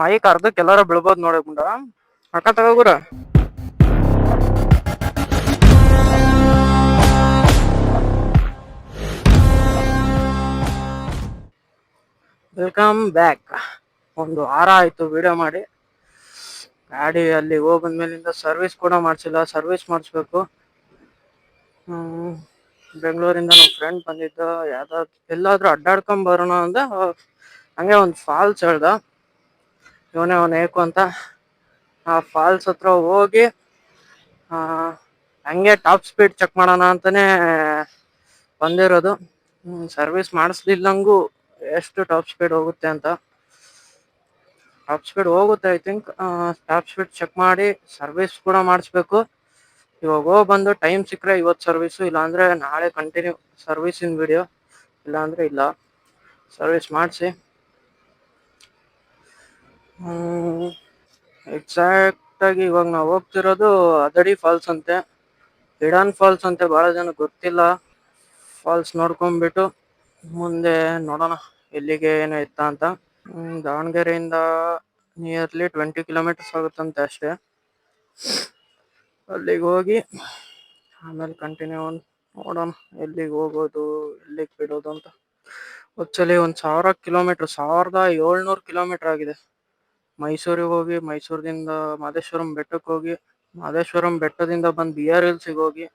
Mic ಅರ್ಧಕ್ಕೆ ಎಲ್ಲಾರ ಬೀಳ್ಬೋದು ನೋಡಿ ಗುಂಡ ಅಕ್ಕ ತಗೋಗುರ. Welcome back. ಒಂದು ವಾರ ಆಯ್ತು ವಿಡಿಯೋ ಮಾಡಿ. ಗಾಡಿ ಅಲ್ಲಿ ಹೋಗಿ ಬಂದ್ಮೇಲಿಂದ ಸರ್ವಿಸ್ ಕೂಡ ಮಾಡ್ಸಿಲ್ಲ, ಸರ್ವಿಸ್ ಮಾಡಿಸ್ಬೇಕು. ಬೆಂಗಳೂರಿಂದ ನಮ್ಮ ಫ್ರೆಂಡ್ ಬಂದಿದ್ದ, ಎಲ್ಲಾದ್ರೂ ಅಡ್ಡಾಡ್ಕೊಂಡ್ ಬರೋಣ ಅಂದ. ಹಂಗೆ ಒಂದು ಫಾಲ್ಸ್ ಹೇಳ್ದ, ಅವನ್ ಏಕು ಅಂತ. ಆ ಫಾಲ್ಸ್ ಹತ್ರ ಹೋಗಿ ಹಂಗೆ ಟಾಪ್ ಸ್ಪೀಡ್ ಚೆಕ್ ಮಾಡೋಣ ಅಂತಾನೆ ಬಂದಿರೋದು. ಸರ್ವಿಸ್ ಮಾಡಿಸ್ಲಿಲ್ಲಂಗೂ ಎಷ್ಟು ಟಾಪ್ ಸ್ಪೀಡ್ ಹೋಗುತ್ತೆ ಅಂತ. ಟಾಪ್ ಸ್ಪೀಡ್ ಹೋಗುತ್ತೆ I think. Top speed check ಮಾಡಿ ಸರ್ವಿಸ್ ಕೂಡ ಮಾಡಿಸ್ಬೇಕು. ಇವಾಗ ಬಂದು ಟೈಮ್ ಸಿಕ್ಕರೆ ಇವತ್ತು ಸರ್ವಿಸು, ಇಲ್ಲಾಂದ್ರೆ ನಾಳೆ ಕಂಟಿನ್ಯೂ ಸರ್ವಿಸಿನ ವಿಡಿಯೋ, ಇಲ್ಲಾಂದ್ರೆ ಇಲ್ಲ. ಸರ್ವಿಸ್ ಮಾಡಿಸಿ ಎಕ್ಸಾಕ್ಟ್ ಆಗಿ ಇವಾಗ ನಾವು ಹೋಗ್ತಿರೋದು ಅದಡಿ ಫಾಲ್ಸ್ ಅಂತೆ, ಹಿಡನ್ ಫಾಲ್ಸ್ ಅಂತೆ. ಬಹಳ ಜನ ಗೊತ್ತಿಲ್ಲ. ಫಾಲ್ಸ್ ನೋಡ್ಕೊಂಡ್ಬಿಟ್ಟು ಮುಂದೆ ನೋಡೋಣ ಎಲ್ಲಿಗೆ ಏನೋ ಇತ್ತ ಅಂತ. ದಾವಣಗೆರೆಯಿಂದ ನಿಯರ್ಲಿ 20 ಕಿಲೋಮೀಟರ್ಸ್ ಆಗುತ್ತಂತೆ ಅಷ್ಟೇ. ಅಲ್ಲಿಗೆ ಹೋಗಿ ಆಮೇಲೆ ಕಂಟಿನ್ಯೂ ನೋಡೋಣ ಎಲ್ಲಿಗೆ ಹೋಗೋದು, ಎಲ್ಲಿಗೆ ಬಿಡೋದು ಅಂತ. ಆಕ್ಚುಲಿ 1000 ಕಿಲೋಮೀಟರ್, 1700 ಕಿಲೋಮೀಟರ್ ಆಗಿದೆ. ಮೈಸೂರಿಗೆ ಹೋಗಿ, ಮೈಸೂರಿಂದ ಮಾದೇಶ್ವರಂ ಬೆಟ್ಟಕ್ಕೆ ಹೋಗಿ, ಮಾದೇಶ್ವರಂ ಬೆಟ್ಟದಿಂದ ಬಂದು BR ಹಿಲ್ಸಿಗೆ ಹೋಗಿ,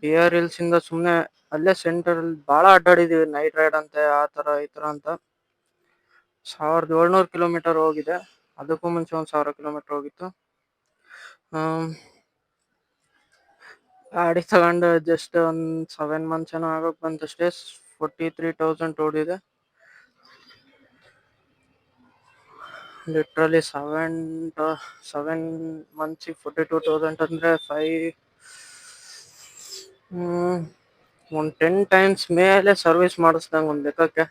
BR ಹಿಲ್ಸ್ ಇಂದ ಸುಮ್ನೆ ಅಲ್ಲೇ ಸೆಂಟರ್ ಬಹಳ ಅಡ್ಡಾಡಿದೀವಿ. ನೈಟ್ ರೈಡ್ ಅಂತೆ, ಆ ತರ ಈ ತರ ಅಂತ. 1700 ಕಿಲೋಮೀಟರ್ ಹೋಗಿದೆ. ಅದಕ್ಕೂ ಮುಂಚೆ 1000 ಕಿಲೋಮೀಟರ್ ಹೋಗಿತ್ತು. ಗಾಡಿ ತಗೊಂಡು ಜಸ್ಟ್ ಒಂದ್ 7 months ಏನೋ ಆಗೋಕ್ ಬಂತಷ್ಟೇ. 43,000 ಓಡಿದೆ. ಲಿಟ್ರಲಿ 7 months 42,000 ಅಂದ್ರೆ ಒಂದು 10 times ಮೇಲೆ ಸರ್ವಿಸ್ ಮಾಡಿಸ್ದಂಗೆ ಒಂದು ಲೆಕ್ಕಕ್ಕೆ.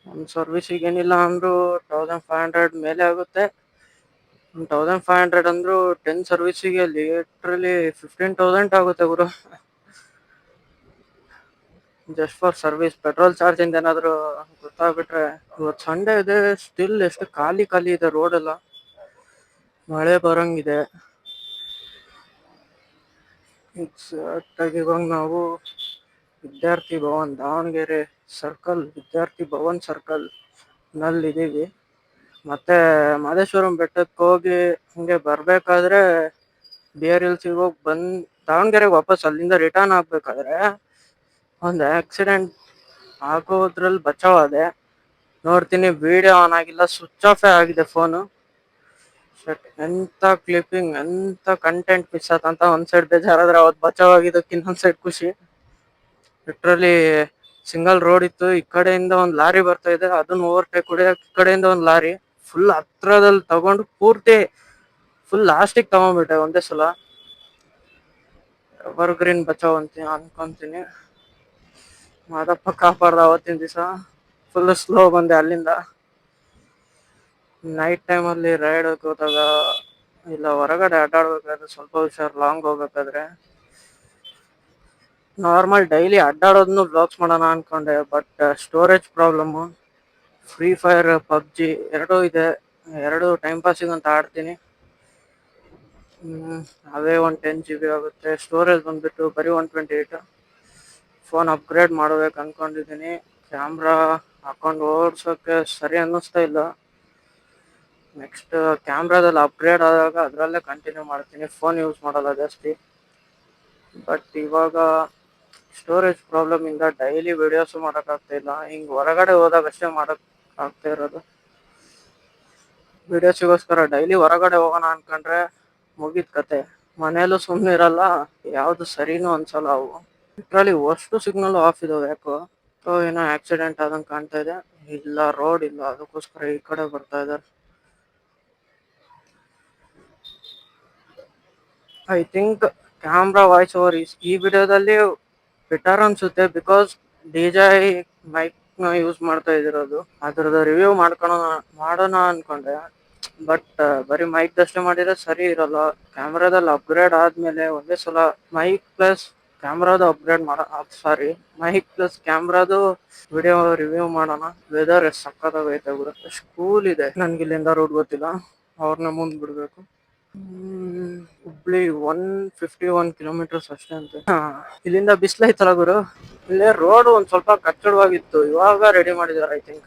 ಒಂದು ಸರ್ವಿಸಿಗೆ ಏನಿಲ್ಲ ಅಂದ್ರೂ 1500 ಮೇಲೆ ಆಗುತ್ತೆ. 1500 ಅಂದ್ರೂ 10 ಸರ್ವಿಸಿಗೆ ಲಿಟ್ರಲಿ 15,000 ಆಗುತ್ತೆ ಗುರು, just for service. Petrol charge ಇಂದ ಏನಾದ್ರು ಗೊತ್ತಾಗ್ಬಿಟ್ರೆ. ಇವತ್ತು ಸಂಡೇ ಇದೆ, ಸ್ಟಿಲ್ ಎಷ್ಟು ಖಾಲಿ ಇದೆ ರೋಡ್ ಎಲ್ಲ. ಮಳೆ ಬರಂಗಿದೆ. ಎಕ್ಸಾಕ್ಟ್ ಆಗಿ ಇವಾಗ ನಾವು ವಿದ್ಯಾರ್ಥಿ ಭವನ್, ದಾವಣಗೆರೆ ಸರ್ಕಲ್, ವಿದ್ಯಾರ್ಥಿ ಭವನ್ ಸರ್ಕಲ್ ನಲ್ಲಿ ಇದೀವಿ. ಮತ್ತೆ ಮಾದೇಶ್ವರಂ ಬೆಟ್ಟಕ್ಕೆ ಹೋಗಿ ಹಂಗೆ ಬರ್ಬೇಕಾದ್ರೆ BR ಹಿಲ್ಸಿಗೆ ಹೋಗಿ ದಾವಣಗೆರೆಗೆ ವಾಪಸ್ ಅಲ್ಲಿಂದ ರಿಟರ್ನ್ ಆಗ್ಬೇಕಾದ್ರೆ ಒಂದು ಆಕ್ಸಿಡೆಂಟ್ ಆಗೋದ್ರಲ್ಲಿ ಬಚಾವಾದೆ. ನೋಡ್ತೀನಿ ವಿಡಿಯೋ ಆನ್ ಆಗಿಲ್ಲ, ಸ್ವಿಚ್ ಆಫ್ ಆಗಿದೆ ಫೋನು. ಎಂತ ಕ್ಲಿಪ್ಪಿಂಗ್, ಎಂತ ಕಂಟೆಂಟ್ ಮಿಸ್ ಆತಂತ ಒಂದ್ ಸೈಡ್ ಬೇಜಾರಾದ್ರೆ, ಅವತ್ತು ಬಚಾವಾಗಿದ್ದಕ್ಕೆ ಇನ್ನೊಂದ್ ಸೈಡ್ ಖುಷಿ. ಲಿಟ್ರಲಿ ಸಿಂಗಲ್ ರೋಡ್ ಇತ್ತು, ಈ ಕಡೆಯಿಂದ ಒಂದ್ ಲಾರಿ ಬರ್ತಾ ಇದೆ, ಅದನ್ನ ಓವರ್ಟೇಕ್ ಹೊಡಿಯಕ್ ಈ ಕಡೆಯಿಂದ ಒಂದ್ ಲಾರಿ ಫುಲ್ ಹತ್ರದಲ್ಲಿ ತಗೊಂಡು ಪೂರ್ತಿ ಫುಲ್ ಲಾಸ್ಟಿಗೆ ತಗೊಂಡ್ಬಿಟ್ಟೆ ಒಂದೇ ಸಲ. ಎವರ್ ಗ್ರೀನ್ ಬಚಾವ್ ಅಂತ ಅನ್ಕೊಂತೀನಿ. ಮಾದಪ್ಪ ಕಾಪಾಡ್ದ ಅವತ್ತಿನ ದಿವಸ. ಫುಲ್ ಸ್ಲೋ ಬಂದೆ ಅಲ್ಲಿಂದ. ನೈಟ್ ಟೈಮಲ್ಲಿ ರೈಡ್ ಹೋದಾಗ, ಇಲ್ಲ ಹೊರಗಡೆ ಅಡ್ಡಾಡ್ಬೇಕಾದ್ರೆ ಸ್ವಲ್ಪ ಹುಷಾರ್. ಲಾಂಗ್ ಹೋಗ್ಬೇಕಾದ್ರೆ ನಾರ್ಮಲ್ ಡೈಲಿ ಅಡ್ಡಾಡೋದನ್ನು ಬ್ಲಾಗ್ಸ್ ಮಾಡೋಣ ಅನ್ಕೊಂಡೆ, but storage problem. Free fire, PUBG ಎರಡೂ ಇದೆ. ಎರಡು ಟೈಮ್ ಪಾಸಿಗೆ ಅಂತ ಆಡ್ತೀನಿ. ಅವೇ ಒಂದು 10 GB ಆಗುತ್ತೆ. ಸ್ಟೋರೇಜ್ ಬಂದ್ಬಿಟ್ಟು ಬರೀ 128. ಫೋನ್ ಅಪ್ಗ್ರೇಡ್ ಮಾಡ್ಬೇಕು ಅನ್ಕೊಂಡಿದ್ದೀನಿ. ಕ್ಯಾಮ್ರಾ ಹಾಕೊಂಡು ಓಡ್ಸೋಕೆ ಸರಿ ಅನ್ನಿಸ್ತಾ ಇಲ್ಲ. ನೆಕ್ಸ್ಟ್ ಕ್ಯಾಮ್ರಾದಲ್ಲಿ ಅಪ್ಗ್ರೇಡ್ ಆದಾಗ ಅದರಲ್ಲೇ ಕಂಟಿನ್ಯೂ ಮಾಡ್ತೀನಿ, ಫೋನ್ ಯೂಸ್ ಮಾಡಲ್ಲ ಜಾಸ್ತಿ. ಬಟ್ ಇವಾಗ ಸ್ಟೋರೇಜ್ ಪ್ರಾಬ್ಲಮ್ ಇಂದ ಡೈಲಿ ವಿಡಿಯೋಸ್ ಮಾಡೋಕ್ಕಾಗ್ತಾ ಇಲ್ಲ. ಹಿಂಗೆ ಹೊರಗಡೆ ಹೋದಾಗ ಅಷ್ಟೇ ಮಾಡಕ್ ಆಗ್ತಾ ಇರೋದು. ವಿಡಿಯೋಸಿಗೋಸ್ಕರ ಡೈಲಿ ಹೊರಗಡೆ ಹೋಗೋಣ ಅನ್ಕೊಂಡ್ರೆ ಮುಗಿದ ಕತೆ. ಮನೇಲೂ ಸುಮ್ಮನೆ ಇರಲ್ಲ, ಯಾವ್ದು ಸರಿನೂ ಅನ್ಸಲ್ಲ ಅವು. ಲಿಟ್ರಲಿ ಅಷ್ಟು ಸಿಗ್ನಲ್ ಆಫ್ ಇದಾವೆ ಯಾಕೋ. ಏನೋ ಆಕ್ಸಿಡೆಂಟ್ ಆದಂಗೆ ಕಾಣ್ತಾ ಇದೆ. ಇಲ್ಲ ರೋಡ್ ಇಲ್ಲ, ಅದಕ್ಕೋಸ್ಕರ ಈ ಕಡೆ ಬರ್ತಾ ಇದ್ದಾರೆ. I think camera voice over ಈ ವಿಡಿಯೋದಲ್ಲಿ ಬೆಟರ್ ಅನ್ಸುತ್ತೆ, ಬಿಕಾಸ್ DJI ಮೈಕ್ ನ ಯೂಸ್ ಮಾಡ್ತಾ ಇದಿರೋದು. ಅದ್ರದ್ದು ರಿವ್ಯೂ ಮಾಡೋಣ ಅನ್ಕೊಂಡೆ, ಬಟ್ ಬರೀ ಮೈಕ್ ದಷ್ಟೇ ಮಾಡಿದ್ರೆ ಸರಿ ಇರಲ್ಲ. ಕ್ಯಾಮ್ರಾದಲ್ಲಿ ಅಪ್ಗ್ರೇಡ್ ಆದ್ಮೇಲೆ ಒಂದೇ ಸಲ ಮೈಕ್ ಪ್ಲಸ್ ಕ್ಯಾಮ್ರಾದು ಅಪ್ಗ್ರೇಡ್ ಮೈಕ್ ಪ್ಲಸ್ ಕ್ಯಾಮ್ರಾದು ವಿಡಿಯೋ ರಿವ್ಯೂ ಮಾಡೋಣ. ವೆದರ್ ಎಷ್ಟು ಸಕ್ಕತ್ತಾಗೈತೆ ಗುರು, ಎಷ್ಟು ಕೂಲ್ ಇದೆ. ನನ್ಗೆ ಇಲ್ಲಿಂದ ರೂಟ್ ಗೊತ್ತಿಲ್ಲ. ಅವ್ರನ್ನ ಮುಂದ್ ಬಿಡ್ಬೇಕು. ಹುಬ್ಳಿ 151 ಕಿಲೋಮೀಟರ್ಸ್ ಅಷ್ಟೇ ಅಂತೆ. ಇಲ್ಲಿಂದ ಬಿಸ್ಲೈತಲ್ಲ ಗುರು. ಇಲ್ಲೇ ರೋಡ್ ಒಂದ್ ಸ್ವಲ್ಪ ಕಚ್ಚಡವಾಗಿತ್ತು, ಇವಾಗ ರೆಡಿ ಮಾಡಿದಾರೆ ಐ ಥಿಂಕ್.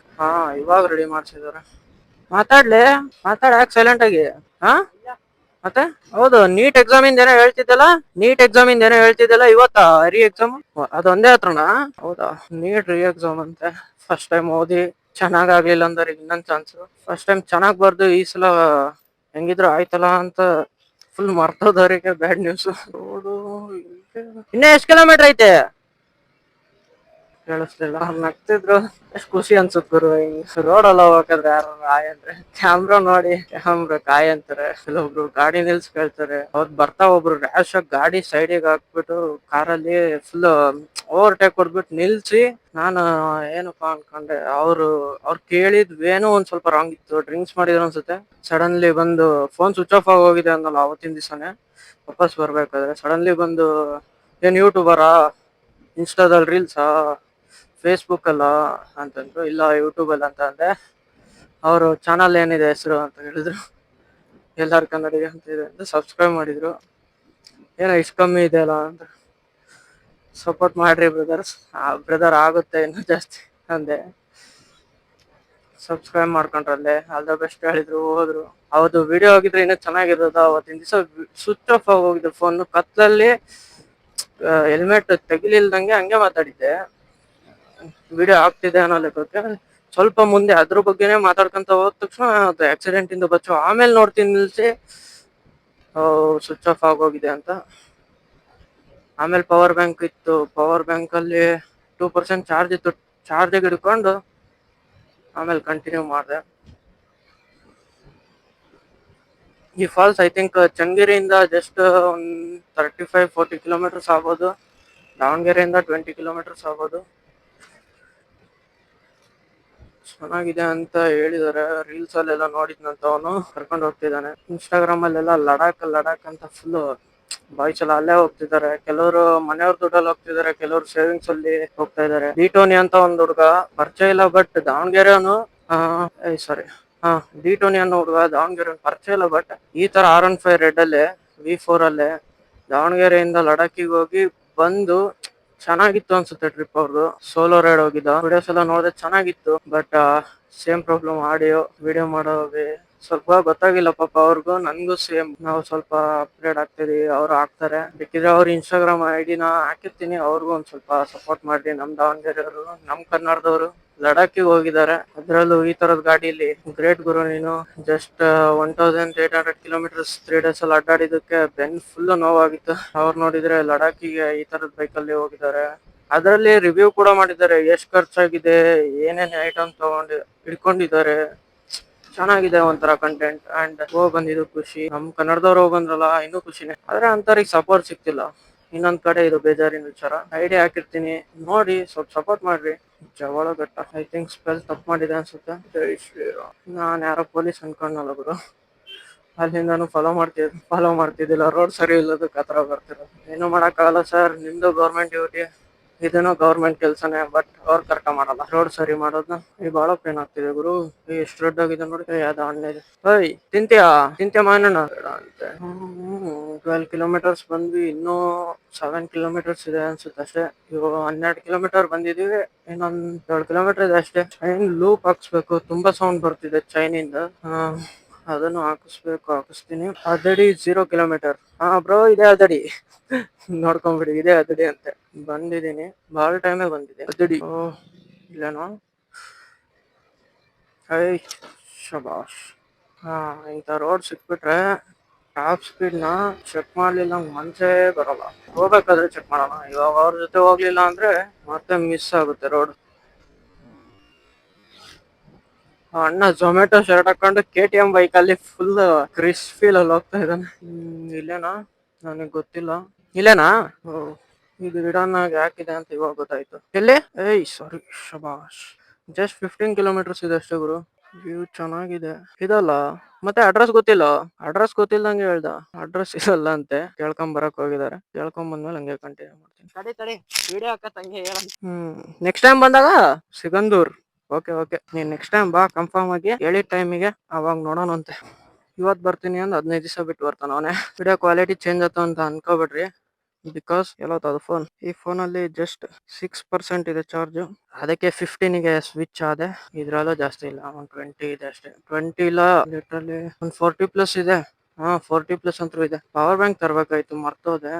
ಇವಾಗ ರೆಡಿ ಮಾಡ್ಸಿದಾರೆ. ಮಾತಾಡ್ಲಿ, ಯಾಕೆ ಸೈಲೆಂಟ್ ಆಗಿ? ಹಾ ಮತ್ತೆ ಹೌದು, ನೀಟ್ ಎಕ್ಸಾಮ್ ಇಂದ ಏನೋ ಹೇಳ್ತಿದ್ದಲ್ಲ, ಇವತ್ತಾ ರಿ ಎಕ್ಸಾಮ್? ಅದೊಂದೇ ಹತ್ರನಾ? ಹೌದಾ, ನೀಟ್ ರಿ ಎಕ್ಸಾಮ್ ಅಂತೆ. ಫಸ್ಟ್ ಟೈಮ್ ಓದಿ ಚೆನ್ನಾಗ್ ಆಗ್ಲಿಲ್ಲ ಅಂದ್ರೆ ಇನ್ನೊಂದ್ ಚಾನ್ಸ್. ಫಸ್ಟ್ ಟೈಮ್ ಚೆನ್ನಾಗ್ ಬರ್ದು ಈ ಸಲ ಹೆಂಗಿದ್ರು ಆಯ್ತಲ್ಲ ಅಂತ ಫುಲ್ ಮರ್ತೋದವರಿಗೆ ಬ್ಯಾಡ್ ನ್ಯೂಸ್. ರೋಡು ಇನ್ನ ಎಷ್ಟ್ ಕಿಲೋಮೀಟರ್ ಐತೆ? ಕೇಳಿಸ್ಲಿಲ್ಲ. ನಗ್ತಿದ್ರು, ಎಷ್ಟ್ ಖುಷಿ ಅನ್ಸುತ್ ಗುರು. ರೋಡ್ ಅಲ್ಲ ಹೋಗ್ಬೇಕಾದ್ರೆ ಯಾರು ಕಾಯ್ ಅಂದ್ರೆ ಕ್ಯಾಮ್ರಾ ನೋಡಿ ಕಾಯ್ ಅಂತಾರೆ. ಕೆಲವೊಬ್ರು ಗಾಡಿ ನಿಲ್ಸ್ ಕೇಳ್ತಾರೆ. ಅವ್ರು ಬರ್ತಾ ಒಬ್ರು ರ್ಯಾಶ್ ಆಗಿ ಗಾಡಿ ಸೈಡಿಗೆ ಹಾಕ್ಬಿಟ್ಟು ಕಾರಲ್ಲಿ ಫುಲ್ ಓವರ್ಟೇಕ್ ಕೊಡ್ಬಿಟ್ಟು ನಿಲ್ಸಿ, ನಾನು ಏನಪ್ಪಾ ಅನ್ಕೊಂಡೆ. ಅವ್ರು ಕೇಳಿದ್ ವೇನು ಒಂದ್ ಸ್ವಲ್ಪ ರಾಂಗ್ ಇತ್ತು, ಡ್ರಿಂಕ್ಸ್ ಮಾಡಿದ್ರು ಅನ್ಸುತ್ತೆ. ಸಡನ್ಲಿ ಬಂದು ಫೋನ್ ಸ್ವಿಚ್ ಆಫ್ ಆಗಿ ಹೋಗಿದೆ ಅನ್ನಲ್ಲ ಅವತ್ತಿನ ದಿವಸನೇ ವಾಪಸ್ ಬರ್ಬೇಕಾದ್ರೆ ಸಡನ್ಲಿ ಬಂದು, ಏನ್ ಯೂಟ್ಯೂಬರಾ, ಇನ್ಸ್ಟಾದಲ್ಲಿ ರೀಲ್ಸಾ, ಫೇಸ್ಬುಕ್ ಅಲ್ಲ ಅಂತಂದ್ರು. ಇಲ್ಲ ಯೂಟ್ಯೂಬ್ ಅಲ್ಲ ಅಂತ ಅಂದೆ. ಅವರು ಚಾನಲ್ ಏನಿದೆ ಹೆಸರು ಅಂತ ಹೇಳಿದ್ರು. ಎಲ್ಲಾರ್ ಕನ್ನಡಿಗ ಅಂತ ಇದೆ ಅಂತ ಸಬ್ಸ್ಕ್ರೈಬ್ ಮಾಡಿದ್ರು. ಏನೋ ಇಷ್ಟು ಕಮ್ಮಿ ಇದೆ ಅಲ್ಲ ಅಂತ. ಸಪೋರ್ಟ್ ಮಾಡ್ರಿ ಬ್ರದರ್ಸ್. ಬ್ರದರ್ ಆಗುತ್ತೆ ಇನ್ನು ಜಾಸ್ತಿ ಅಂದೆ. ಸಬ್ಸ್ಕ್ರೈಬ್ ಮಾಡ್ಕೊಂಡ್ರಲ್ಲೇ, ಆಲ್ ದ ಬೆಸ್ಟ್ ಹೇಳಿದ್ರು, ಹೋದ್ರು. ಹೌದು, ವಿಡಿಯೋ ಹೋಗಿದ್ರೆ ಇನ್ನೂ ಚೆನ್ನಾಗಿರೋದ. ಅವತ್ತಿನ ದಿವಸ ಸ್ವಿಚ್ ಆಫ್ ಆಗಿ ಹೋಗಿದ್ದು ಫೋನ್, ಕತ್ಲಲ್ಲಿ ಹೆಲ್ಮೆಟ್ ತೆಗಿಲಿಲ್ದಂಗೆ ಹಂಗೆ ಮಾತಾಡಿದ್ದೆ. ವಿಡಿಯೋ ಆಗ್ತಿದೆ ಅನ್ನೋ ಲೆಕ್ಕಕ್ಕೆ ಸ್ವಲ್ಪ ಮುಂದೆ ಅದ್ರ ಬಗ್ಗೆನೆ ಮಾತಾಡ್ಕೊಂತ ಹೋದ ತಕ್ಷಣ ಅದು ಆಕ್ಸಿಡೆಂಟ್ ಇಂದ ಬಚ್ಚು. ಆಮೇಲೆ ನೋಡ್ತೀನಿ ನಿಲ್ಸಿ ಸ್ವಿಚ್ ಆಫ್ ಆಗೋಗಿದೆ ಅಂತ. ಆಮೇಲೆ ಪವರ್ ಬ್ಯಾಂಕ್ ಇತ್ತು, ಪವರ್ ಬ್ಯಾಂಕ್ ಅಲ್ಲಿ 2% ಚಾರ್ಜ್ ಇತ್ತು. ಚಾರ್ಜಿಗೆ ಹಿಡ್ಕೊಂಡು ಆಮೇಲೆ ಕಂಟಿನ್ಯೂ ಮಾಡಿದೆ. ಈ ಫಾಲ್ಸ್ ಐ ಥಿಂಕ್ ಚನ್ನಗಿರಿಯಿಂದ ಜಸ್ಟ್ ಒಂದ್ 35-40 ಕಿಲೋಮೀಟರ್ಸ್ ಆಗ್ಬೋದು. ದಾವಣಗೆರೆಯಿಂದ 20 ಕಿಲೋಮೀಟರ್ಸ್ ಆಗ್ಬೋದು. ಚೆನ್ನಾಗಿದೆ ಅಂತ ಹೇಳಿದಾರೆ. ರೀಲ್ಸ್ ಅಲ್ಲೆಲ್ಲ ನೋಡಿದ್ನಂತ, ಅವನು ಕರ್ಕೊಂಡು ಹೋಗ್ತಿದ್ದಾನೆ. ಇನ್ಸ್ಟಾಗ್ರಾಮ್ ಅಲ್ಲೆಲ್ಲ ಲಡಾಖ್ ಅಂತ ಫುಲ್ ಬಾಯ್ಸ್ ಎಲ್ಲ ಅಲ್ಲೇ ಹೋಗ್ತಿದ್ದಾರೆ. ಕೆಲವರು ಮನೆಯವ್ರ ದುಡ್ಡಲ್ಲಿ ಹೋಗ್ತಿದ್ದಾರೆ, ಕೆಲವರು ಸೇವಿಂಗ್ಸ್ ಅಲ್ಲಿ ಹೋಗ್ತಾ ಇದಾರೆ. ಡಿ ಟೋನಿ ಅಂತ ಒಂದ್ ಹುಡುಗ, ಪರಿಚಯ ಇಲ್ಲ ಬಟ್ ದಾವಣಗೆರೆಯವನು. ಸಾರಿ, ಡಿ ಟೋನಿ ಅನ್ನೋ ಹುಡುಗ ದಾವಣಗೆರೆ ಪರಿಚಯ ಇಲ್ಲ, ಬಟ್ ಈ ತರ R15 ರೆಡ್ ಅಲ್ಲೇ V4 ಅಲ್ಲೇ ದಾವಣಗೆರೆಯಿಂದ ಲಡಾಖಿಗೆ ಹೋಗಿ ಬಂದು ಚೆನ್ನಾಗಿತ್ತು ಅನ್ಸುತ್ತೆ ಟ್ರಿಪ್ ಅವ್ರದ್ದು. ಸೋಲೋ ರೈಡ್ ಹೋಗಿದ್ದ. ವಿಡಿಯೋಸ್ ಎಲ್ಲ ನೋಡಿದ್ರೆ ಚೆನ್ನಾಗಿತ್ತು, but same problem, audio video ಮಾಡೋದೇ ಸ್ವಲ್ಪ ಗೊತ್ತಾಗಿಲ್ಲ ಪಾಪ ಅವ್ರಿಗೂ. ನನ್ಗೂ ಸೇಮ್, ನಾವು ಸ್ವಲ್ಪ ಅಪ್ಗ್ರೇಡ್ ಆಗ್ತಿದೀವಿ, ಅವ್ರು ಆಗ್ತಾರೆ. ಬೇಕಿದ್ರೆ ಅವ್ರ ಇನ್ಸ್ಟಾಗ್ರಾಮ್ ID ನ ಹಾಕಿರ್ತೀನಿ, ಅವ್ರಿಗೂ ಒಂದ್ ಸ್ವಲ್ಪ ಸಪೋರ್ಟ್ ಮಾಡ್ರಿ. ನಮ್ ದಾವಣಗೆರೆಯವರು, ನಮ್ ಕನ್ನಡದವರು ಲಡಾಖಿಗೆ ಹೋಗಿದ್ದಾರೆ, ಅದ್ರಲ್ಲೂ ಈ ತರದ ಗಾಡಿಲಿ. ಗ್ರೇಟ್ ಗುರು ನೀನು. ಜಸ್ಟ್ 1800 ಕಿಲೋಮೀಟರ್ಸ್ 3 days ಅಲ್ಲಿ ಅಡ್ಡಾಡಿದಕ್ಕೆ ಬೆನ್ ಫುಲ್ ನೋವಾಗಿತ್ತು. ಅವ್ರು ನೋಡಿದ್ರೆ ಲಡಾಖಿಗೆ ಈ ತರದ ಬೈಕ್ ಅಲ್ಲಿ ಹೋಗಿದ್ದಾರೆ. ಅದರಲ್ಲಿ ರಿವ್ಯೂ ಕೂಡ ಮಾಡಿದ್ದಾರೆ, ಎಷ್ಟ್ ಖರ್ಚಾಗಿದೆ, ಏನೇನ್ ಐಟಮ್ ಇಟ್ಕೊಂಡಿದ್ದಾರೆ. ಚೆನ್ನಾಗಿದೆ ಒಂಥರ ಕಂಟೆಂಟ್. ಅಂಡ್ ಹೋಗ್ ಬಂದಿದ್ದು ಖುಷಿ. ನಮ್ ಕನ್ನಡದವ್ರು ಹೋಗ್ ಬಂದ್ರಲ್ಲ ಇನ್ನೂ ಖುಷಿನೇ. ಆದ್ರೆ ಅಂತವ್ರಿಗೆ ಸಪೋರ್ಟ್ ಸಿಕ್ತಿಲ್ಲ. ಇನ್ನೊಂದ್ ಕಡೆ ಇದು ಬೇಜಾರಿನ ವಿಚಾರ. ಐಡಿಯಾ ಹಾಕಿರ್ತೀನಿ, ನೋಡಿ ಸ್ವಲ್ಪ ಸಪೋರ್ಟ್ ಮಾಡ್ರಿ. ಜವಳಘಟ್ಟ ಐ ಥಿಂಕ್ ಸ್ಪೆಲ್ ತಪ್ಪು ಮಾಡಿದೆ ಅನ್ಸುತ್ತೆ. ಜೈ ಶ್ರೀರಾಮ್. ನಾನ್ ಯಾರೋ ಪೊಲೀಸ್ ಅನ್ಕೊಂಡಲ್ಲ ಗುರು. ಅಲ್ಲಿಂದಾನು ಫಾಲೋ ಮಾಡ್ತಿದ್ದಿಲ್ಲ. ರೋಡ್ ಸರಿ ಇಲ್ಲದಕ್ಕೆ ಆತರ ಬರ್ತಿರೋದು. ಏನು ಮಾಡಕ್ಕಾಗಲ್ಲ ಸರ್, ನಿಮ್ದು ಗೌರ್ಮೆಂಟ್ ಡ್ಯೂಟಿ, ಇದನ್ನು ಗೌರ್ಮೆಂಟ್ ಕೆಲ್ಸನೇ. ಬಟ್ ಅವ್ರು ಕರೆಕ್ಟ್ ಮಾಡಲ್ಲ ರೋಡ್ ಸರಿ ಮಾಡೋದ್ನ. ಈ ಬಾಳ ಪೇನ್ ಆಗ್ತಿದೆ ಗುರು. ಎಷ್ಟು ರೆಡ್ ಆಗಿದೆ ನೋಡಿ. ಯಾವ್ದು ಹಣ್ಣೆ ಇದೆ. ತಿಂತ್ಯಾ ಮಾನಣ್ಣ ಅಂತೆ. 12 ಕಿಲೋಮೀಟರ್ಸ್ ಬಂದ್ವಿ, ಇನ್ನೂ 7 ಕಿಲೋಮೀಟರ್ಸ್ ಇದೆ ಅನ್ಸುತ್ತೆ ಅಷ್ಟೇ. ಇವಾಗ 12 ಕಿಲೋಮೀಟರ್ ಬಂದಿದೀವಿ, ಇನ್ನೊಂದ್ 7 ಕಿಲೋಮೀಟರ್ ಇದೆ ಅಷ್ಟೇ. ಚೈನ್ ಲೂಪ್ ಹಾಕ್ಸ್ಬೇಕು, ತುಂಬಾ ಸೌಂಡ್ ಬರ್ತಿದೆ ಚೈನ್ ಇಂದ. ಅದನ್ನು ಹಾಕಿಸ್ತೀನಿ. ಅದಡಿ 0 ಕಿಲೋಮೀಟರ್. ಬ್ರೋ ಇದೆ ಅದಡಿ. ನೋಡ್ಕೊಂಡ್ಬಿಡಿ, ಇದೆ ಅದಡಿ ಅಂತೆ. ಬಂದಿದ್ದೀನಿ, ಬಾಳ ಟೈಮೇ ಬಂದಿದೆ. ಅದಡಿ ಇಲ್ಲೇನೋ. ಶಬಾಷ್. ಇಂಥ ರೋಡ್ ಸಿಕ್ಬಿಟ್ರೆ ಟಾಪ್ ಸ್ಪೀಡ್ ನ ಚೆಕ್ ಮಾಡ್ಲಿಲ್ಲ ಮನ್ಸೇ ಬರಲ್ಲ. ಹೋಗ್ಬೇಕಾದ್ರೆ ಚೆಕ್ ಮಾಡೋಣ. ಇವಾಗ ಅವ್ರ ಜೊತೆ ಹೋಗ್ಲಿಲ್ಲ ಅಂದ್ರೆ ಮತ್ತೆ ಮಿಸ್ ಆಗುತ್ತೆ ರೋಡ್. ಅಣ್ಣ ಝೊಮ್ಯಾಟೊ ಶರ್ಟ್ ಹಾಕೊಂಡು KTM ಬೈಕ್ ಅಲ್ಲಿ ಫುಲ್ ಕ್ರಿಸ್ಫೀಲ್ ಅಲ್ಲಿ ಹೋಗ್ತಾ ಇದ್ದಾನೆ. ಇಲ್ಲೇನಾ, ನನಗ್ ಗೊತ್ತಿಲ್ಲ. ಇಲ್ಲೇನಾ? ಇದು ಗಿಡನಾಗ ಯಾಕಿದೆ ಅಂತ ಇವಾಗ ಗೊತ್ತಾಯ್ತು. ಎಲ್ಲಿ? ಸಾರಿ, ಶಬಾಷ್. ಜಸ್ಟ್ 15 ಕಿಲೋಮೀಟರ್ಸ್ ಇದೆ ಅಷ್ಟೇ ಗುರು. ವ್ಯೂ ಚೆನ್ನಾಗಿದೆ. ಇದಲ್ಲ ಮತ್ತೆ ಅಡ್ರೆಸ್ ಗೊತ್ತಿಲ್ಲ. ಅಡ್ರೆಸ್ ಗೊತ್ತಿಲ್ದಂಗೆ ಹೇಳ್ದ. ಅಡ್ರೆಸ್ ಇರಲ್ಲ ಅಂತೆ, ಕೇಳ್ಕೊಂಡ್ ಬರಕ್ ಹೋಗಿದ್ದಾರೆ. ಕೇಳ್ಕೊಂಡ್ ಬಂದ್ಮೇಲೆ ಹಂಗೆ ಕಂಟಿನ್ಯೂ ಮಾಡ್ತೀನಿ. ತಡಿ ವಿಡಿಯೋ ಹಾಕತ್ತಂಗೆ ಹೇಳ. ನೆಕ್ಸ್ಟ್ ಟೈಮ್ ಬಂದಾಗ ಸಿಗಂದೂರ್. ಓಕೆ ನೀನ್ ನೆಕ್ಸ್ಟ್ ಟೈಮ್ ಬಾ, ಕನ್ಫರ್ಮ್ ಆಗಿ ಹೇಳಿದ ಟೈಮಿಗೆ, ಅವಾಗ ನೋಡೋಣಂತೆ. ಇವತ್ತು ಬರ್ತೀನಿ ಅಂದ್ 15 ದಿವಸ ಬಿಟ್ಟು ಬರ್ತಾನ ಅವನೇ. ವಿಡಿಯೋ ಕ್ವಾಲಿಟಿ ಚೇಂಜ್ ಆಯ್ತು ಅಂತ ಅನ್ಕೋಬೇಡ್ರಿ, ಬಿಕಾಸ್ ಎಲ್ಲೋತದು ಫೋನ್. ಈ ಫೋನಲ್ಲಿ ಜಸ್ಟ್ 6% ಇದೆ ಚಾರ್ಜ್, ಅದಕ್ಕೆ 15ಗೆ ಸ್ವಿಚ್ ಆದೆ. ಇದ್ರಲ್ಲೂ ಜಾಸ್ತಿ ಇಲ್ಲ, ಒಂದು 20 ಇದೆ ಅಷ್ಟೇ. 20 ಇಲ್ಲ, ಲಿಟ್ರಲಿ ಒಂದು 40+ ಇದೆ. 40+ ಅಂತೂ ಇದೆ. Power bank ತರಬೇಕಾಯ್ತು, ಮರ್ತೋದೆ.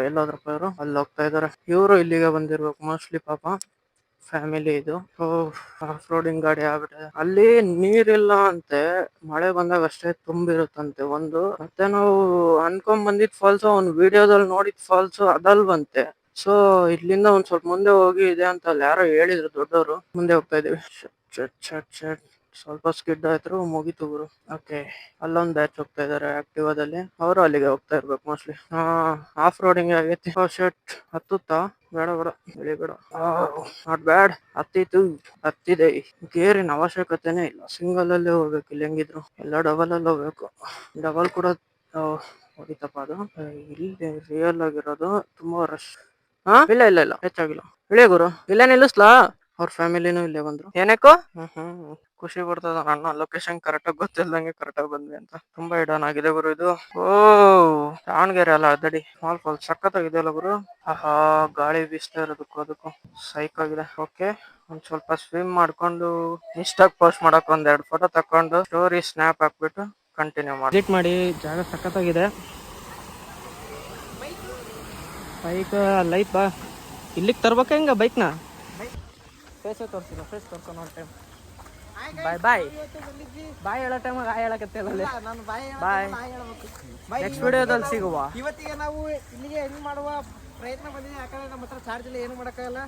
ಎಲ್ಲೋದ್ರಪ್ಪ ಇವರು? ಅಲ್ಲಿ ಹೋಗ್ತಾ ಇದಾರೆ. ಇವರು ಇಲ್ಲಿಗೆ ಬಂದಿರ್ಬೇಕು ಮೋಸ್ಟ್ಲಿ, ಪಾಪ ಫ್ಯಾಮಿಲಿ ಇದು. ಆಫ್ ರೋಡಿಂಗ್ ಗಾಡಿ ಆಗ್ಬಿಟ್ಟಿದೆ. ಅಲ್ಲಿ ನೀರಿಲ್ಲ ಅಂತೆ, ಮಳೆ ಬಂದಾಗ ಅಷ್ಟೇ ತುಂಬಿರುತ್ತಂತೆ ಒಂದು. ಮತ್ತೆ ನಾವು ಅನ್ಕೊಂಡ್ ಬಂದಿದ್ ಫಾಲ್ಸ್, ಒಂದು ವಿಡಿಯೋದಲ್ಲಿ ನೋಡಿದ್ ಫಾಲ್ಸ್ ಅದಲ್ವಂತೆ. ಸೊ ಇಲ್ಲಿಂದ ಒಂದ್ ಸ್ವಲ್ಪ ಮುಂದೆ ಹೋಗಿ ಇದೆ ಅಂತ ಅಲ್ಲಿ ಯಾರೋ ಹೇಳಿದ್ರು ದೊಡ್ಡವರು. ಮುಂದೆ ಹೋಗ್ತಾ ಇದೀವಿ. ಸ್ವಲ್ಪ ಸ್ಕಿಡ್ ಆಯ್ತು, ಮುಗಿತು ಗುರು. ಓಕೆ, ಅಲ್ಲೊಂದ್ ಬ್ಯಾಚ್ ಹೋಗ್ತಾ ಇದಾರೆ ಆಕ್ಟಿವಾದಲ್ಲಿ, ಅವರು ಅಲ್ಲಿಗೆ ಹೋಗ್ತಾ ಇರ್ಬೇಕು ಮೋಸ್ಟ್ಲಿ. ಆಫ್ ರೋಡಿಂಗ್ ಆಗೈತಿ. ಹತ್ತುತ್ತಾ? ಬೇಡ ಬೇಡ, ಇಳಿಬೇಡ. Not bad. ಹತ್ತಿದೆ. ಗೇರಿನ ಅವಶ್ಯಕತೆನೇ ಇಲ್ಲ, ಸಿಂಗಲ್ ಅಲ್ಲೇ ಹೋಗ್ಬೇಕು. ಇಲ್ಲಿ ಹೆಂಗಿದ್ರು ಎಲ್ಲ ಡಬಲ್ ಅಲ್ಲಿ ಹೋಗ್ಬೇಕು. ಡಬಲ್ ಕೂಡ ಹೋಗಿತ್ತಪ್ಪ ಅದು. ಇಲ್ಲಿ ರಿಯಲ್ ಆಗಿರೋದು ತುಂಬಾ ರಶ್. ಇಲ್ಲ ಹೆಚ್ಚಾಗಿಲ್ಲ. ಇಳಿ ಗುರು, ಇಲ್ಲೇ ನಿಲ್ಲಿಸ್ಲಾ? ಅವ್ರ ಫ್ಯಾಮಿಲಿನೂ ಇಲ್ಲೇ ಬಂದ್ರು. ಏನಕ್ಕೋ? ಖುಷಿ ಪಡ್ತದ ನನ್ನ ಲೊಕೇಶನ್ ಕರೆಕ್ಟ್ ಆಗಿ ಗೊತ್ತಿಲ್ದಂಗೆ ಕರೆಕ್ಟ್ ಆಗಿ ಬಂದ್ವಿ ಅಂತ. ತುಂಬಾ ಇಡನ್ ಆಗಿದೆ ಗುರು ಇದು. ದಾವಣಗೆರೆ ಅಲ್ಲ ಅದಡಿ. ಸ್ಮಾಲ್ ಫಾಲ್ ಸಖತ್ತಾಗಿದೆ ಅಲ್ಲ ಗುರು. ಗಾಳಿ ಬೀಸ್ತಾ ಇರೋದಕ್ಕೂ ಅದಕ್ಕೂ ಸೈಕ್ ಆಗಿದೆ. ಓಕೆ, ಒಂದ್ ಸ್ವಲ್ಪ ಸ್ವಿಮ್ ಮಾಡ್ಕೊಂಡು ಇನ್ಸ್ಟಾಗ್ ಪೋಸ್ಟ್ ಮಾಡಕ್ 1-2 ಫೋಟೋ ತಕೊಂಡು ಸ್ಟೋರಿ ಸ್ನ್ಯಾಪ್ ಹಾಕ್ಬಿಟ್ಟು ಕಂಟಿನ್ಯೂ ಮಾಡಿ. ವಿಸಿಟ್ ಮಾಡಿ, ಜಾಗ ಸಖತ್ತಾಗಿದೆ. ಬೈಕ್ ಲೈಫ್ ಇಲ್ಲಿಗೆ ತರ್ಬೇಕ ಹೆಂಗ ಬೈಕ್ನ? ಫೇಸೇ ತೋರಿಸಿಲ್ಲ, ಫೇಸ್ ತೋರ್ಸೋಣ ಒಂದು ಟೈಮ್. ಬಾಯ್ ಹೇಳೋ ಟೈಮಾಗ ಹೇಳಕತ್ತೇವಲ್ಲಿ. ಬಾಯ್, ನೆಕ್ಸ್ಟ್ ವಿಡಿಯೋದಲ್ಲಿ ಸಿಗುವ. ಇವತ್ತಿಗೆ ನಾವು ಇಲ್ಲಿಗೆ ಎಂಡ್ ಮಾಡುವ ಪ್ರಯತ್ನ ಬಂದಿದೆ. ಯಾಕಂದ್ರೆ ನಮ್ಮ ಹತ್ರ ಚಾರ್ಜ್ ಇಲ್ಲ, ಏನು ಮಾಡೋಕ್ಕಾಗಲ್ಲ.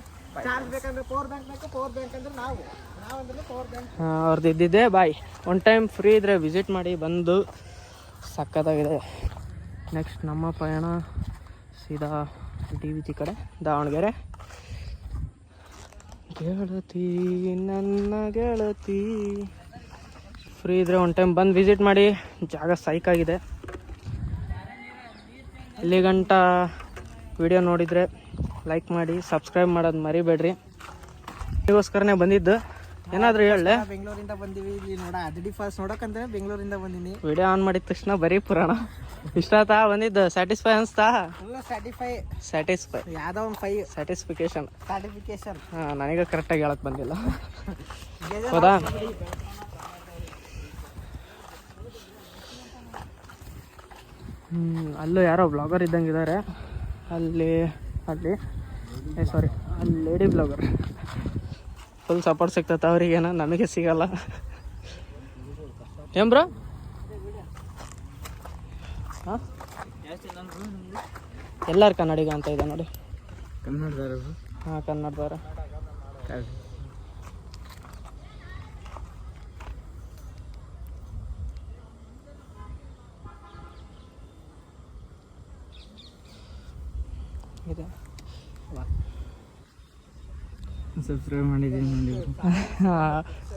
ಚಾರ್ಜ್ ಬೇಕಂದ್ರೆ ಪವರ್ ಬ್ಯಾಂಕ್ ಬೇಕು, ಪವರ್ ಬ್ಯಾಂಕ್ ಅಂದ್ರೆ ನಾವಂದ್ರೆ ಪವರ್ ಬ್ಯಾಂಕ್. ಅವ್ರದ್ದು ಇದ್ದಿದ್ದೆ. ಬಾಯ್, ಒನ್ ಟೈಮ್ ಫ್ರೀ ಇದ್ರೆ ವಿಸಿಟ್ ಮಾಡಿ, ಬಂದು ಸಖತ್ತಾಗಿದೆ. ನೆಕ್ಸ್ಟ್ ನಮ್ಮ ಪಯಣ ಸೀದಾ DVC ಕಡೆ, ದಾವಣಗೆರೆ. ಗೆಳತಿ ನನ್ನ ಗೆಳತಿ, ಫ್ರೀ ಇದ್ರೆ ಒನ್ ಟೈಮ್ ಬಂದು ವಿಸಿಟ್ ಮಾಡಿ. ಜಾಗ ಸೈಕಾಗಿದೆ. ಇಲ್ಲಿ ಗಂಟ ವಿಡಿಯೋ ನೋಡಿದರೆ ಲೈಕ್ ಮಾಡಿ, ಸಬ್ಸ್ಕ್ರೈಬ್ ಮಾಡೋದು ಮರಿಬೇಡ್ರಿ. ಇದಕ್ಕೋಸ್ಕರನೇ ಬಂದಿದ್ದು. ಏನಾದರೂ ಹೇಳಲೆ? ಬೆಂಗಳೂರಿಂದ ಬಂದೀವಿ. ಇಲ್ಲಿ ಅದಡಿ ಫಾಲ್ಸ್ ನೋಡೋಕಂದ್ರೆ ಬೆಂಗಳೂರಿಂದ ಬಂದೀನಿ. ವಿಡಿಯೋ ಆನ್ ಮಾಡಿದ ತಕ್ಷಣ ಬರೀ ಪುರಾಣ. ಇಷ್ಟ ಆತಾ ಬಂದಿದ್ದು? ಸ್ಯಾಟಿಸ್ಫೈ ಅನ್ಸ್ತಾ? ಸ್ಯಾಟಿಸ್ಫೈ ಯಾವ್ದೋ ಒಂದು 5 ಸರ್ಟಿಫಿಕೇಶನ್. ನನಗೆ ಕರೆಕ್ಟಾಗಿ ಹೇಳಕ್ ಬಂದಿಲ್ಲ. ಹೌದಾ? ಅಲ್ಲೂ ಯಾರೋ ಬ್ಲಾಗರ್ ಇದ್ದಂಗಿದ್ದಾರೆ. ಅಲ್ಲಿ ಲೇಡಿ ಬ್ಲಾಗರ್. ಫುಲ್ ಸಪೋರ್ಟ್ ಸಿಗ್ತೈತೆ ಅವ್ರಿಗೇನ, ನಮಗೆ ಸಿಗಲ್ಲ. ಏನ್ ಬ್ರೋ? ಎಲ್ಲಾರು ಕನ್ನಡಿಗ ಅಂತ ಇದೆ ನೋಡಿ. ಕನ್ನಡದವ್ರ. ಇದೆ. ಸಬ್ಸ್ಕ್ರೈಬ್ ಮಾಡಿದ್ದೀನಿ ನೋಡಿ.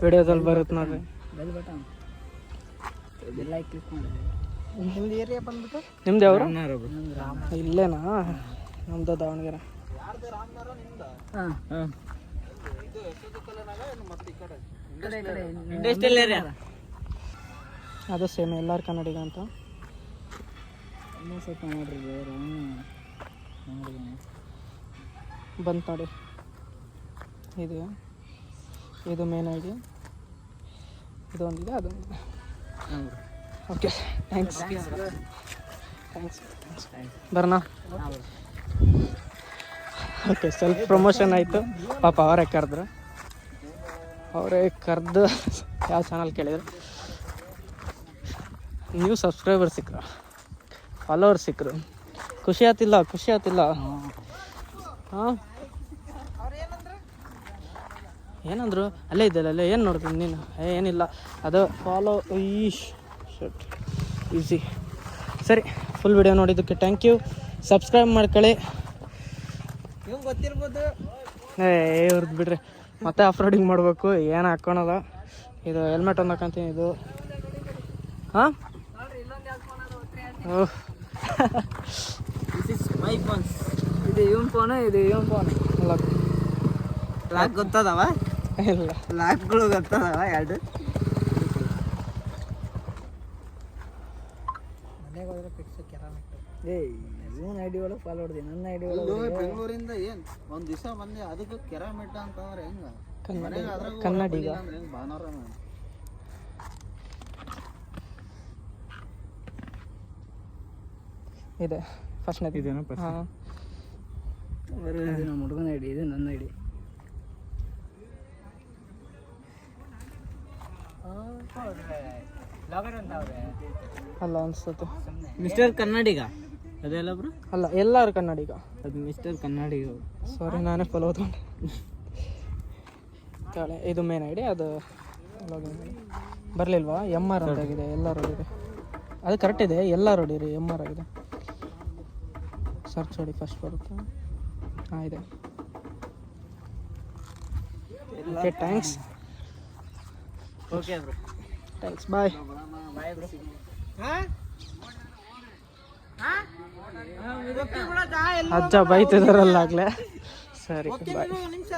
ವಿಡಿಯೋದಲ್ಲಿ ಬರುತ್ತೆ ನೋಡ್ರಿ. ನಿಮ್ದು ಏರಿಯಾ ಬಂದ್ಬಿಟ್ಟು? ನಿಮ್ದು ಯಾವ್ರು? ಇಲ್ಲೇನಾ? ನಮ್ದು ದಾವಣಗೆರೆ. ಅದು ಸೇಮ್, ಎಲ್ಲಾರು ಕನ್ನಡಿಗ ಅಂತ. ಬಂತು ನೋಡಿ. ಇದು ಮೇನ್ ಐಡಿ. ಇದೊಂದಿದೆ, ಅದೊಂದಿದೆ. Okay, thanks. ಬರ್ನಾ? ಓಕೆ, ಸೆಲ್ಫ್ ಪ್ರಮೋಷನ್ ಆಯಿತು. ಪಾಪ ಅವರೇ ಕರೆದ್ರು. ಯಾವ ಚಾನಲ್ ಕೇಳಿದ್ರು. ನ್ಯೂ ಸಬ್ಸ್ಕ್ರೈಬರ್ ಸಿಕ್ಕರು, ಫಾಲೋವರ್ ಸಿಕ್ಕರು. ಖುಷಿ ಆತಿಲ್ಲ? ಹಾಂ, ಏನಂದ್ರು? ಅಲ್ಲೇ ಇದ್ದಲ್ಲ, ಏನು ನೋಡ್ತೀನಿ ನೀನು? ಏನಿಲ್ಲ, ಅದು ಫಾಲೋ ಈಸಿ. ಸರಿ, ಫುಲ್ ವಿಡಿಯೋ ನೋಡಿದ್ದಕ್ಕೆ ಥ್ಯಾಂಕ್ ಯು. ಸಬ್ಸ್ಕ್ರೈಬ್ ಮಾಡ್ಕೊಳ್ಳಿ. ಗೊತ್ತಿರ್ಬೋದು. ಇವ್ರದ್ದು ಬಿಡ್ರಿ. ಮತ್ತೆ ಆಫ್ ರೋಡಿಂಗ್ ಮಾಡಬೇಕು, ಏನು ಹಾಕ್ಕೊಳಲ್ಲ. ಇದು ಹೆಲ್ಮೆಟ್ ಒಂದು ಹಾಕೊಂತೀನಿ. ಇದು ಹಾಂ, ಓಹ್, ಇದು ಇವನ್ ಫೋನು, ಅಲ್ಲ. ಲಾಕ್ ಗೊತ್ತದವ? ಇಲ್ಲ, ಲಾಕ್ಗಳು ಗೊತ್ತದವ ಎರಡು. ಮನೆಗೆ ಹೋದ್ರೆ ಫಿಕ್ಸ್ ಕೆರಾಮೆಟ್ಟು. ಇವನ್ ಐಡಿ ಒಳಗೆ ಫಾಲೋ ಹೊಡ್ದಿ, ನನ್ನ ಐಡಿ ಒಳಗೆ ಬೆಂಗಳೂರಿಂದ ಏನು ಒಂದು ದಿವಸ ಬಂದೆ ಅದಕ್ಕೆ ಕೆರಾಮೆಟ್ಟ ಅಂತಂದ್ರೆ ಹೆಂಗೆ ಕನ್ನಡಿಗ ಹೆಂಗೆ ಭಾನುವಾರ ಇದೆ ಫಸ್ಟ್ನೇದು ಇದೇನಾ ಹಾಂ. ನಮ್ಮ ಹುಡುಗನ ಐಡಿ, ಇದು ನನ್ನ ಐಡಿ. ಅಲ್ಲ ಅನ್ಸುತ್ತೆ. ಮಿಸ್ಟರ್ ಕನ್ನಡಿಗ ಅದೆಲ್ಲ ಬ್ರೋ, ಅಲ್ಲ ಎಲ್ಲರೂ ಕನ್ನಡಿಗ. ಅದು ಮಿಸ್ಟರ್ ಕನ್ನಡಿಗ. ಸಾರಿ ನಾನೇ ಫಾಲೋ ಹೊತ್ಕೊಂಡೆ. ತಾಳೆ ಇದು ಮೇನ್ ಐಡಿ, ಅದು ಲಾಗಿನ್ ಬರಲಿಲ್ವಾ? ಎಮ್ ಆರ್ ಅಂತಾಗಿದೆ, ಎಲ್ಲರೂ ಹೊಡೀರಿ. ಅದು ಕರೆಕ್ಟ್ ಇದೆ, ಎಲ್ಲರೂ ಹೊಡೀರಿ, ಎಮ್ ಆರ್ ಆಗಿದೆ. ಸರ್ಚ್ ಹೊಡಿ, ಫಸ್ಟ್ ಬರುತ್ತೆ. ಹಾಂ ಇದೆ. Okay thanks. Okay bro, thanks, bye. Bye bro. ಅಜ್ಜ ಬೈತಿದಾರಲ್ಲ ಆಗ್ಲೇ. ಸರಿ ಬಾಯ್. ನಿಮಿಷ